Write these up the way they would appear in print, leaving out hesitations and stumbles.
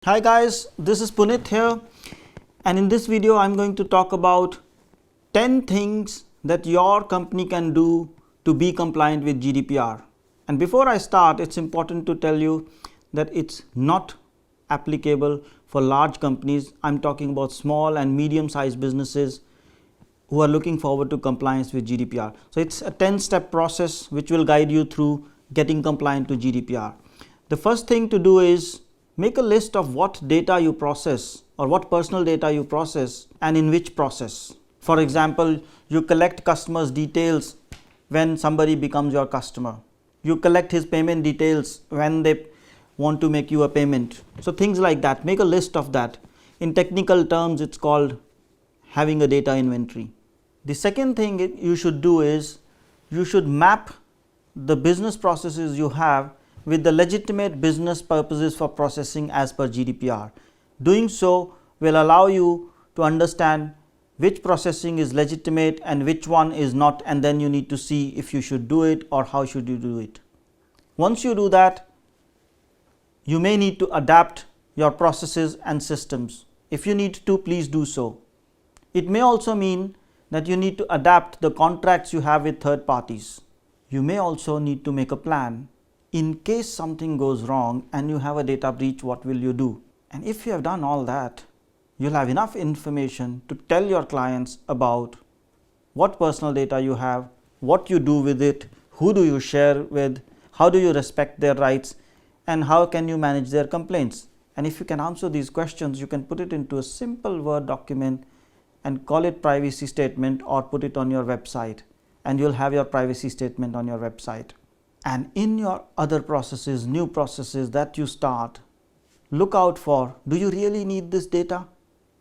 Hi guys, this is Punit here, and in this video I'm going to talk about 10 things that your company can do to be compliant with GDPR. And before I start, it's important to tell you that it's not applicable for large companies. I'm talking about small and medium-sized businesses who are looking forward to compliance with GDPR. So it's a 10-step process which will guide you through getting compliant to GDPR. The first thing to do is make a list of what data you process or what personal data you process and in which process. For example, you collect customers' details when somebody becomes your customer. You collect his payment details when they want to make you a payment. So things like that, make a list of that. In technical terms, it's called having a data inventory. The second thing you should do is you should map the business processes you have with the legitimate business purposes for processing as per GDPR. Doing so will allow you to understand which processing is legitimate and which one is not, and then you need to see if you should do it or how should you do it. Once you do that, you may need to adapt your processes and systems. If you need to, please do so. It may also mean that you need to adapt the contracts you have with third parties. You may also need to make a plan. In case something goes wrong and you have a data breach, what will you do? And if you have done all that, you'll have enough information to tell your clients about what personal data you have, what you do with it, who do you share with, how do you respect their rights, and how can you manage their complaints. And if you can answer these questions, you can put it into a simple Word document and call it privacy statement or put it on your website, and you'll have your privacy statement on your website. And in your other processes, new processes that you start, look out for, do you really need this data?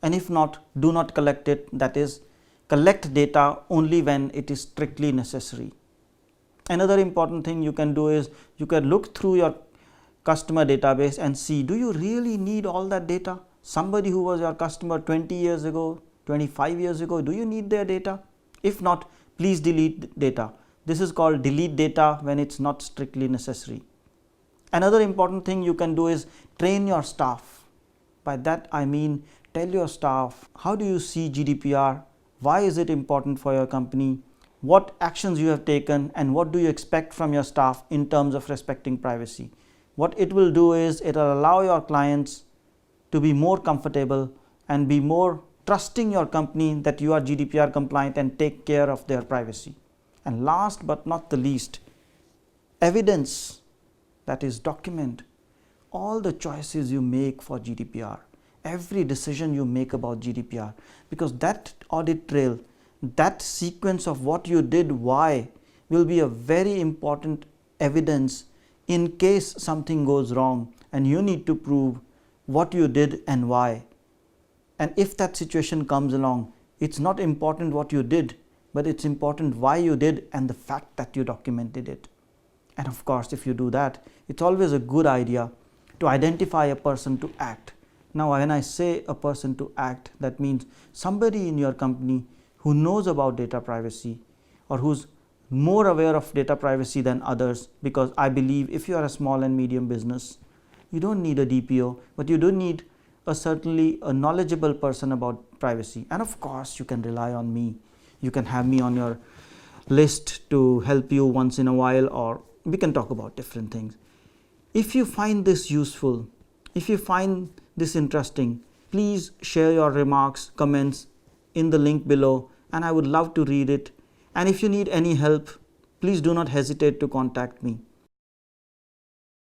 And if not, do not collect it. That is, collect data only when it is strictly necessary. Another important thing you can do is you can look through your customer database and see, do you really need all that data? Somebody who was your customer 20 years ago, 25 years ago, do you need their data? If not, please delete data. This is called delete data when it's not strictly necessary. Another important thing you can do is train your staff. By that I mean tell your staff, how do you see GDPR? Why is it important for your company? What actions you have taken and what do you expect from your staff in terms of respecting privacy? What it will do is it will allow your clients to be more comfortable and be more trusting your company that you are GDPR compliant and take care of their privacy. And last but not the least, evidence, that is, document all the choices you make for GDPR, every decision you make about GDPR, because that audit trail, that sequence of what you did, why, will be a very important evidence in case something goes wrong and you need to prove what you did and why. And if that situation comes along, it's not important what you did, but it's important why you did and the fact that you documented it. And of course, if you do that, it's always a good idea to identify a person to act. Now, when I say a person to act, that means somebody in your company who knows about data privacy or who's more aware of data privacy than others, because I believe if you are a small and medium business, you don't need a DPO, but you do need certainly a knowledgeable person about privacy. And of course, you can rely on me. You can have me on your list to help you once in a while, or we can talk about different things. If you find this useful, if you find this interesting, please share your remarks, comments in the link below, and I would love to read it. And if you need any help, please do not hesitate to contact me.